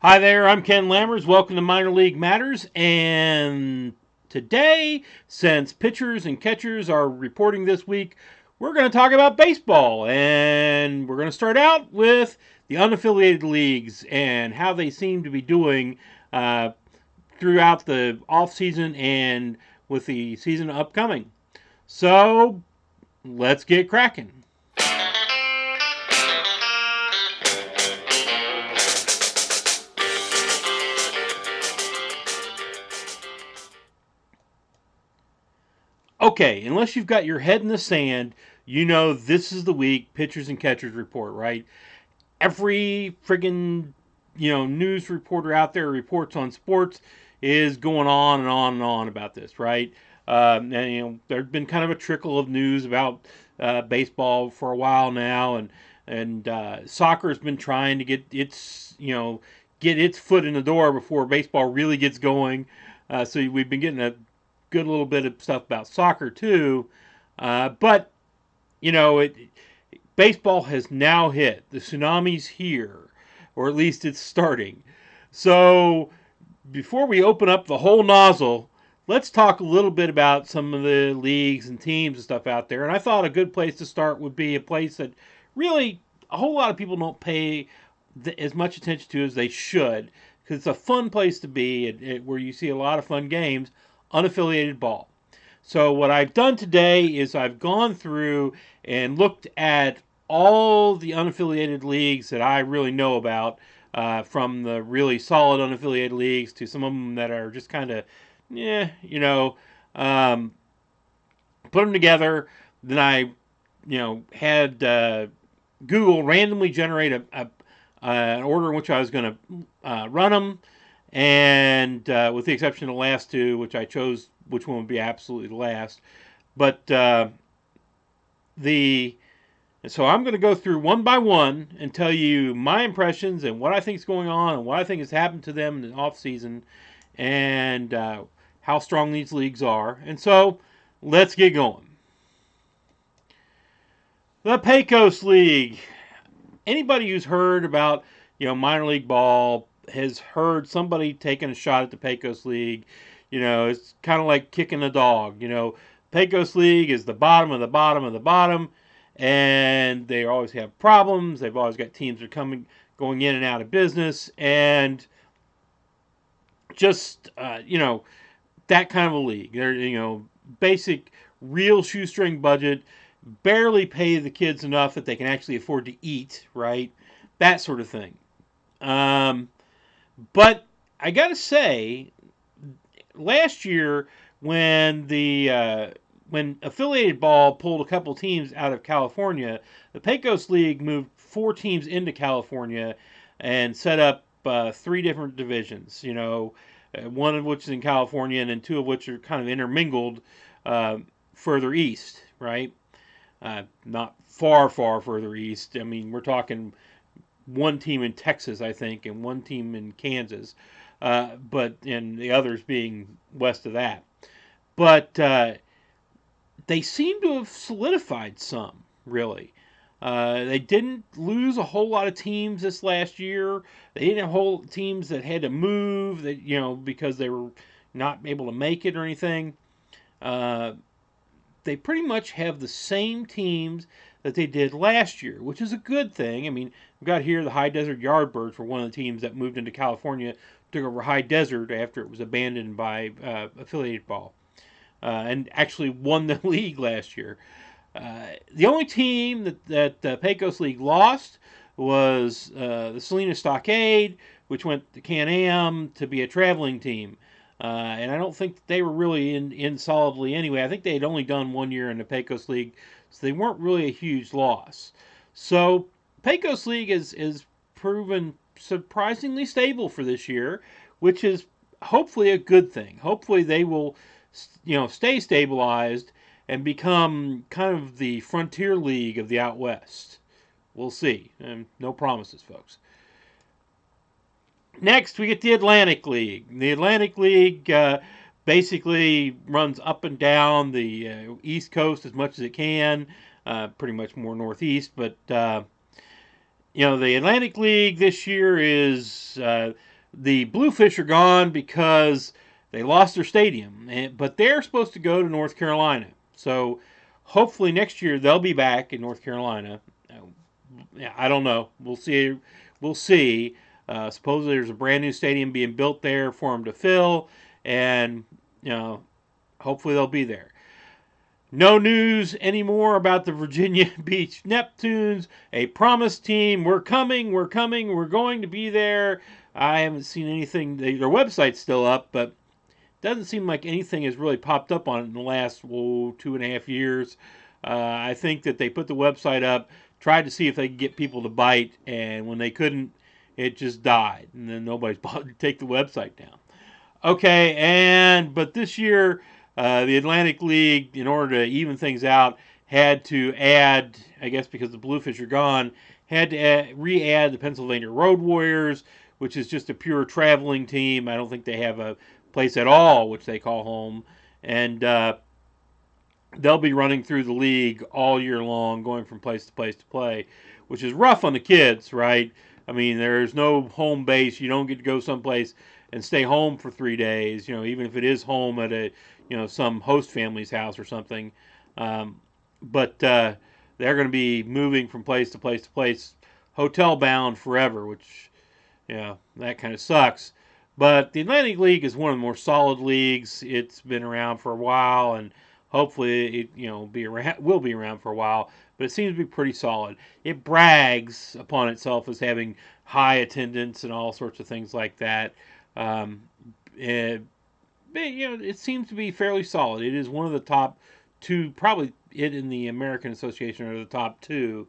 Hi there, I'm Ken Lammers. Welcome to Minor League Matters. And today, since pitchers and catchers are reporting this week, we're going to talk about baseball. And we're going to start out with the unaffiliated leagues and how they seem to be doing uh, throughout the offseason and with the season upcoming. So, let's get cracking. Okay, unless you've got your head in the sand, you know this is the week pitchers and catchers report, right? Every friggin' news reporter out there reports on sports is going on and on and on about this, right? And there's been kind of a trickle of news about baseball for a while now, and soccer's been trying to get its foot in the door before baseball really gets going. So we've been getting a good little bit of stuff about soccer too, but you know it. Baseball has now hit. The tsunami's here, or at least it's starting. So before we open up the whole nozzle, let's talk a little bit about some of the leagues and teams and stuff out there. And I thought a good place to start would be a place that really a whole lot of people don't pay as much attention to as they should, because it's a fun place to be where you see a lot of fun games, unaffiliated ball. So what I've done today is I've gone through and looked at all the unaffiliated leagues that I really know about, from the really solid unaffiliated leagues to some of them that are just kind of, yeah, um, put them together. Then I, had Google randomly generate an order in which I was going to run them, and with the exception of the last two, which I chose which one would be absolutely the last. But the so I'm going to go through one by one and tell you my impressions and what I think is going on and what I think has happened to them in the off season, and how strong these leagues are. And so let's get going. The Pecos League. Anybody who's heard about minor league ball has heard somebody taking a shot at the Pecos League. It's kind of like kicking a dog. Pecos League is the bottom of the bottom of the bottom, and they always have problems. They've always got teams that are going in and out of business, and just that kind of a league. They're basic, real shoestring budget, barely pay the kids enough that they can actually afford to eat, right? That sort of thing. Um, but I gotta say, last year when affiliated ball pulled a couple teams out of California, the Pecos League moved 4 teams into California and set up three different divisions. One of which is in California, and then two of which are kind of intermingled uh, further east, right? Not far, far further east. I mean, we're talking one team in Texas, I think, and one team in Kansas, but and the others being west of that. But they seem to have solidified some, really. They didn't lose a whole lot of teams this last year. They didn't have whole teams that had to move, that because they were not able to make it or anything. Uh, they pretty much have the same teams that they did last year, which is a good thing. I mean, we've got here the High Desert Yardbirds for one of the teams that moved into California, took over High Desert after it was abandoned by affiliated ball, and actually won the league last year. The only team that Pecos League lost was the Salina Stockade, which went to CanAm to be a traveling team. And I don't think they were really in solidly anyway. I think they had only done 1 year in the Pecos League, so they weren't really a huge loss. So Pecos League is proven surprisingly stable for this year, which is hopefully a good thing. Hopefully they will, stay stabilized and become kind of the frontier league of the out west. We'll see. And no promises, folks. Next, we get the Atlantic League. The Atlantic League basically runs up and down the East Coast as much as it can, pretty much more northeast. But the Atlantic League this year is The Bluefish are gone because they lost their stadium, but they're supposed to go to North Carolina. So hopefully next year they'll be back in North Carolina. I don't know. We'll see. We'll see. Supposedly there's a brand new stadium being built there for them to fill, and hopefully they'll be there. No news anymore about the Virginia Beach Neptunes, a promised team. We're coming, we're coming, we're going to be there. I haven't seen anything. Their website's still up, but it doesn't seem like anything has really popped up on it in the last 2.5 years. I think that they put the website up, tried to see if they could get people to bite, and when they couldn't, it just died. And then nobody's bothered to take the website down. Okay, but this year, the Atlantic League, in order to even things out, had to add, I guess because the Bluefish are gone, had to re-add the Pennsylvania Road Warriors, which is just a pure traveling team. I don't think they have a place at all, which they call home, and they'll be running through the league all year long, going from place to place to play, which is rough on the kids, right? I mean, there's no home base. You don't get to go someplace and stay home for 3 days. Even if it is home at some host family's house or something. But they're going to be moving from place to place to place, hotel bound forever, which that kind of sucks. But the Atlantic League is one of the more solid leagues. It's been around for a while, and hopefully it will be around for a while. But it seems to be pretty solid. It brags upon itself as having high attendance and all sorts of things like that. Um, it, it seems to be fairly solid. It is one of the top two, probably it and the American Association are the top two.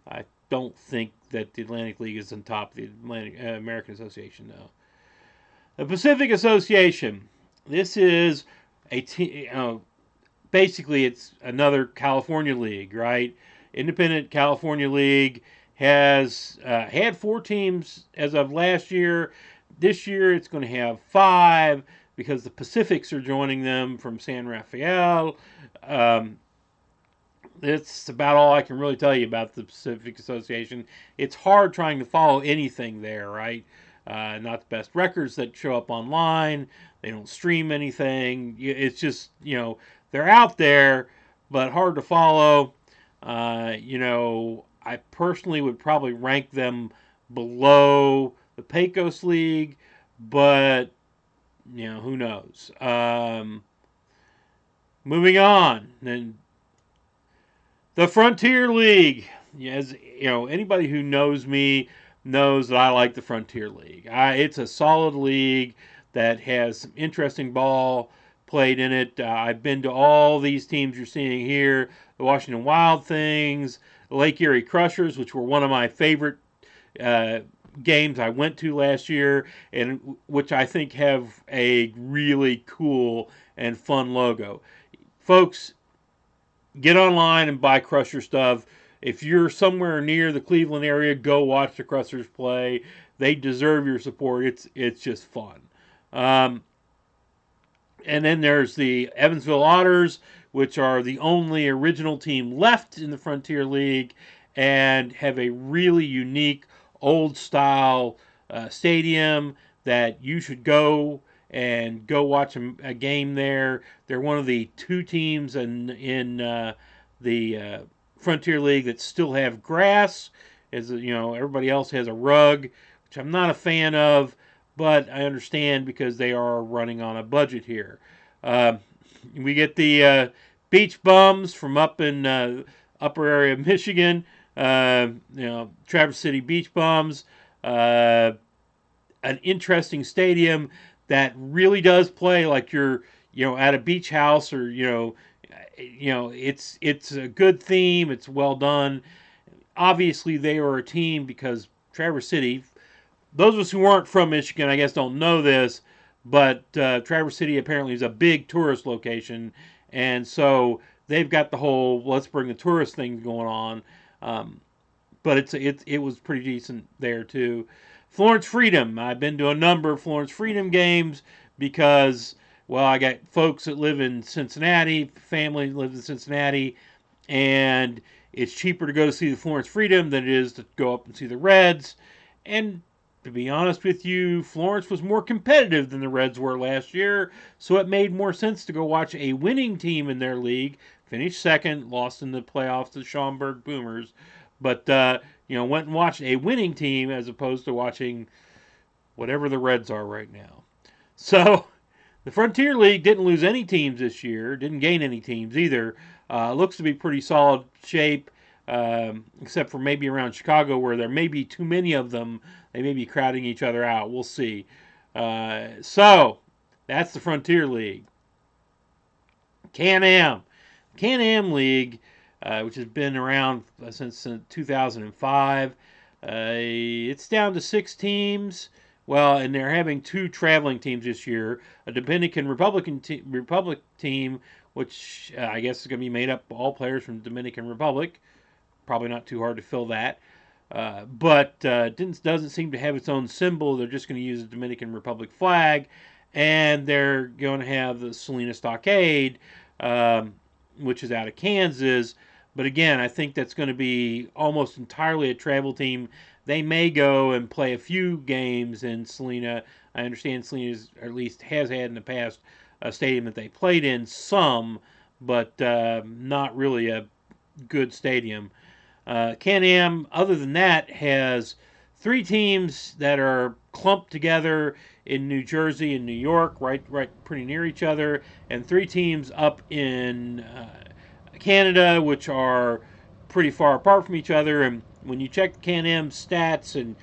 I don't think that the Atlantic League is on top of the American Association, though. The Pacific Association. This is a team. Basically, it's another California league, right? Independent California League has had 4 teams as of last year. This year, it's going to have 5 because the Pacifics are joining them from San Rafael. It's about all I can really tell you about the Pacific Association. It's hard trying to follow anything there, right? Not the best records that show up online. They don't stream anything. It's just, they're out there, but hard to follow. I personally would probably rank them below the Pecos League, but, who knows? Moving on. And the Frontier League. As anybody who knows me knows that I like the Frontier League. It's a solid league that has some interesting ball played in it. I've been to all these teams you're seeing here: the Washington Wild Things, the Lake Erie Crushers, which were one of my favorite games I went to last year, and which I think have a really cool and fun logo. Folks, get online and buy Crusher stuff. If you're somewhere near the Cleveland area, go watch the Crushers play. They deserve your support. It's just fun. Um, and then there's the Evansville Otters, which are the only original team left in the Frontier League and have a really unique old style stadium that you should go watch a game there. They're one of the 2 teams in the Frontier League that still have grass. As everybody else has a rug, which I'm not a fan of, but I understand because they are running on a budget here. Uh, we get the beach bums from up in upper area of Michigan. Traverse City Beach Bums. An interesting stadium that really does play like you're at a beach house, or it's a good theme. It's well done. Obviously, they are a team because Traverse City. Those of us who aren't from Michigan, I guess, don't know this, but Traverse City apparently is a big tourist location, and so they've got the whole let's bring the tourist thing going on. But it was pretty decent there too. Florence Freedom. I've been to a number of Florence Freedom games because, well, I got folks that live in Cincinnati, family lives in Cincinnati, and it's cheaper to go to see the Florence Freedom than it is to go up and see the Reds. And to be honest with you, Florence was more competitive than the Reds were last year, so it made more sense to go watch a winning team in their league, finished second, lost in the playoffs to Schaumburg Boomers, but went and watched a winning team as opposed to watching whatever the Reds are right now. So the Frontier League didn't lose any teams this year, didn't gain any teams either. Looks to be pretty solid shape, except for maybe around Chicago where there may be too many of them. They may be crowding each other out. We'll see. So that's the Frontier League. CanAm. CanAm League, which has been around since 2005. It's down to 6 teams. Well, and they're having 2 traveling teams this year. A Dominican Republic team, which I guess is going to be made up of all players from the Dominican Republic. Probably not too hard to fill that. But doesn't seem to have its own symbol. They're just going to use the Dominican Republic flag. And they're going to have the Salina Stockade, which is out of Kansas. But again, I think that's going to be almost entirely a travel team. They may go and play a few games in Salina. I understand Salina, or at least has had in the past, a stadium that they played in some, but not really a good stadium. CanAm, other than that, has 3 teams that are clumped together in New Jersey and New York, right, pretty near each other, and 3 teams up in Canada, which are pretty far apart from each other. And when you check CanAm stats and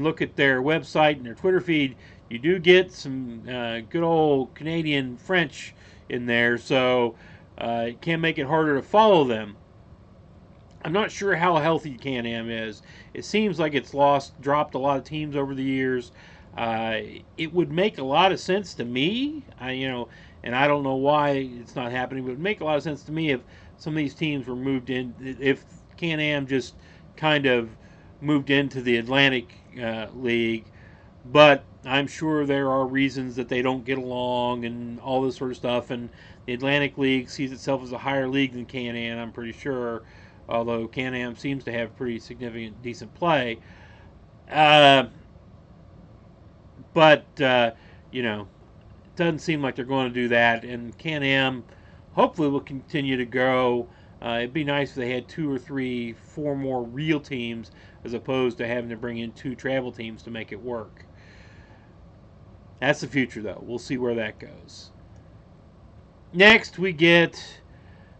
look at their website and their Twitter feed, you do get some good old Canadian French in there, so it can make it harder to follow them. I'm not sure how healthy CanAm is. It seems like it's dropped a lot of teams over the years. It would make a lot of sense to me, and I don't know why it's not happening, but it would make a lot of sense to me if some of these teams were moved in, if CanAm just kind of moved into the Atlantic League. But I'm sure there are reasons that they don't get along and all this sort of stuff. And the Atlantic League sees itself as a higher league than CanAm, I'm pretty sure. Although CanAm seems to have pretty significant, decent play. Uh, but, it doesn't seem like they're going to do that. And CanAm hopefully will continue to grow. It'd be nice if they had 2 or 3, 4 more real teams as opposed to having to bring in 2 travel teams to make it work. That's the future, though. We'll see where that goes. Next, we get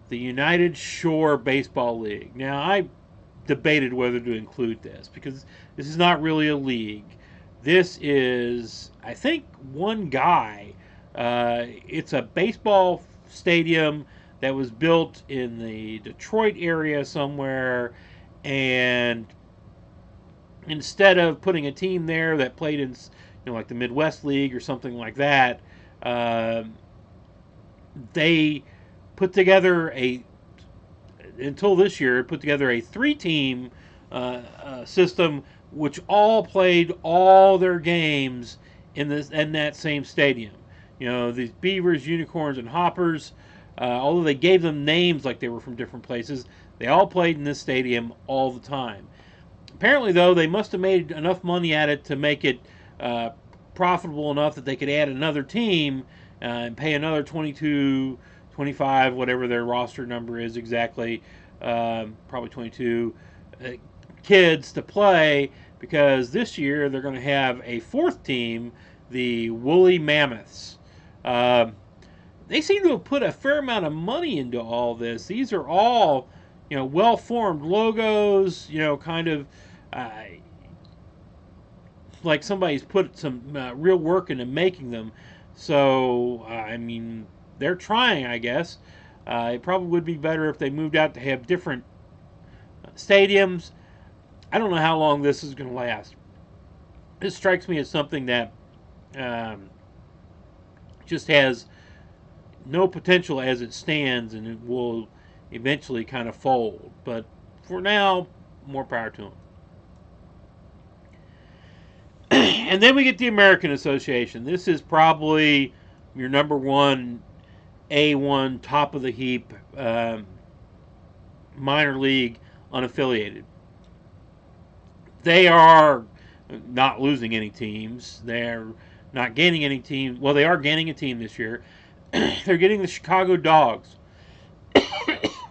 the United Shore Baseball League. Now, I debated whether to include this because this is not really a league. This is, I think, one guy. It's a baseball stadium that was built in the Detroit area somewhere, and instead of putting a team there that played in, like the Midwest League or something like that, they put together until this year, put together a 3-team system, which all played all their games in that same stadium. These Beavers, Unicorns, and Hoppers. Although they gave them names like they were from different places, they all played in this stadium all the time. Apparently, though, they must have made enough money at it to make it profitable enough that they could add another team and pay another 22, 25, whatever their roster number is exactly, probably 22 kids to play, because this year they're going to have a 4th team, the Woolly Mammoths. They seem to have put a fair amount of money into all this. These are all, well-formed logos, kind of like somebody's put some real work into making them. So, they're trying, I guess. It probably would be better if they moved out to have different stadiums. I don't know how long this is going to last. This strikes me as something that just has no potential as it stands, and it will eventually kind of fold. But for now, more power to them. And then we get the American Association. This is probably your number one, A1, top of the heap, minor league, unaffiliated. They are not losing any teams. They're not gaining any teams. Well, they are gaining a team this year. They're getting the Chicago Dogs,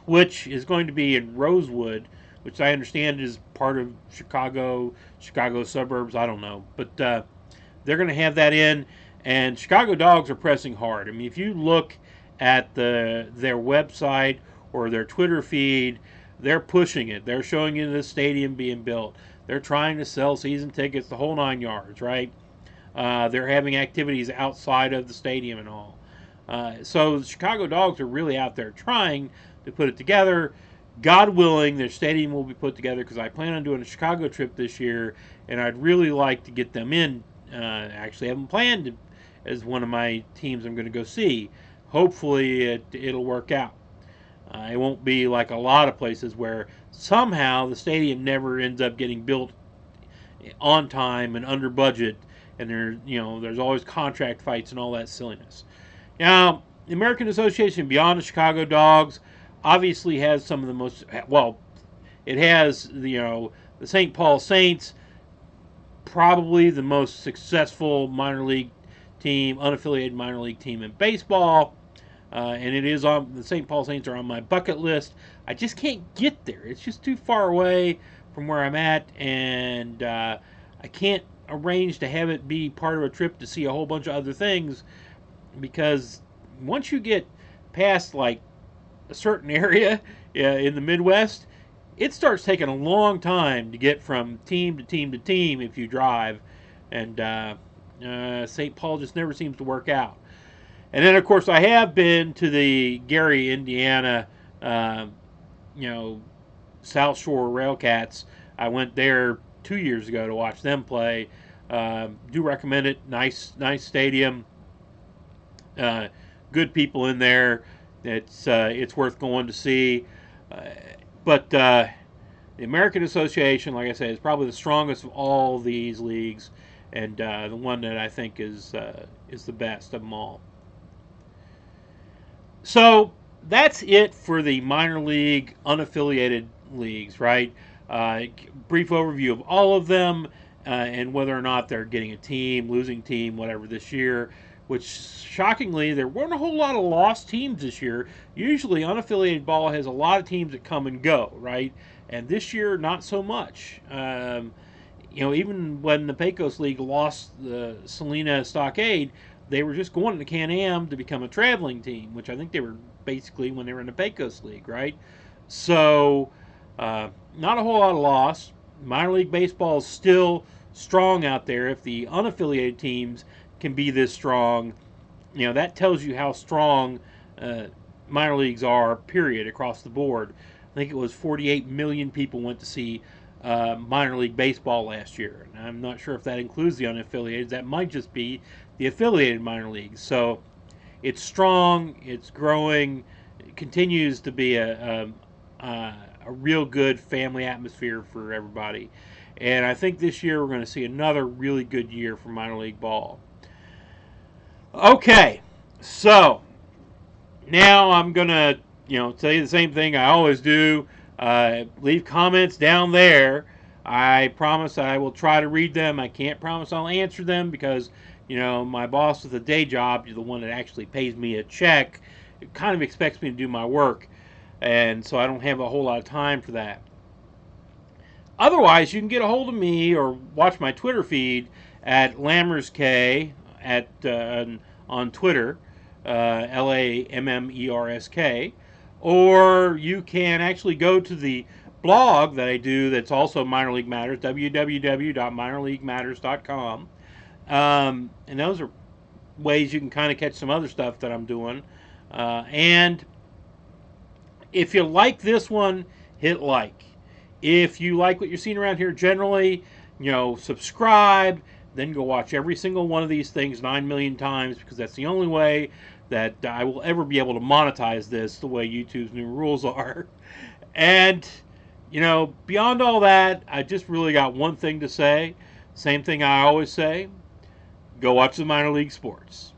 which is going to be in Rosewood, which I understand is part of Chicago suburbs. I don't know, but they're going to have that in, and Chicago Dogs are pressing hard. I mean, if you look at their website or their Twitter feed, they're pushing it. They're showing you the stadium being built. They're trying to sell season tickets, the whole 9 yards, right? They're having activities outside of the stadium and all. So the Chicago Dogs are really out there trying to put it together. God willing, their stadium will be put together because I plan on doing a Chicago trip this year, and I'd really like to get them in. Actually, I haven't planned as one of my teams I'm going to go see. Hopefully, it'll work out. It won't be like a lot of places where somehow the stadium never ends up getting built on time and under budget, and there's always contract fights and all that silliness. Now, the American Association beyond the Chicago Dogs obviously has some of the most well. It has the St. Paul Saints, probably the most successful minor league team, unaffiliated minor league team in baseball. And it is on the St. Paul Saints are on my bucket list. I just can't get there. It's just too far away from where I'm at, and I can't arrange to have it be part of a trip to see a whole bunch of other things because once you get past like a certain area in the Midwest, it starts taking a long time to get from team to team to team if you drive, and St. Paul just never seems to work out. And then, of course, I have been to the Gary, Indiana, uh, South Shore Railcats. I went there 2 years ago to watch them play. Do recommend it. Nice stadium. Good people in there. It's worth going to see. But the American Association, like I said, is probably the strongest of all these leagues, and the one that I think is the best of them all. So that's it for the minor league unaffiliated leagues, right? Brief overview of all of them and whether or not they're getting a team, losing team, whatever this year. Which shockingly, there weren't a whole lot of lost teams this year. Usually, unaffiliated ball has a lot of teams that come and go, right? And this year, not so much. Even when the Pecos League lost the Salina Stockade, they were just going to CanAm to become a traveling team, which I think they were basically when they were in the Pecos League, right? So, not a whole lot of loss. Minor league baseball is still strong out there. If the unaffiliated teams can be this strong, that tells you how strong minor leagues are, period, across the board. I think it was 48 million people went to see minor league baseball last year. And I'm not sure if that includes the unaffiliated. That might just be the affiliated minor leagues. So it's strong, it's growing, it continues to be a real good family atmosphere for everybody. And I think this year we're going to see another really good year for minor league ball. Okay, so now I'm going to, tell you the same thing I always do. Leave comments down there. I promise I will try to read them. I can't promise I'll answer them because, my boss with a day job, the one that actually pays me a check, kind of expects me to do my work. And so I don't have a whole lot of time for that. Otherwise, you can get a hold of me or watch my Twitter feed at LammersK on Twitter, LAMMERSK, or you can actually go to the blog that I do that's also Minor League Matters, www.minorleaguematters.com. And those are ways you can kind of catch some other stuff that I'm doing. And if you like this one, hit like. If you like what you're seeing around here generally, subscribe, then go watch every single one of these things 9 million times because that's the only way that I will ever be able to monetize this the way YouTube's new rules are. And, beyond all that, I just really got one thing to say. Same thing I always say. Go watch the minor league sports.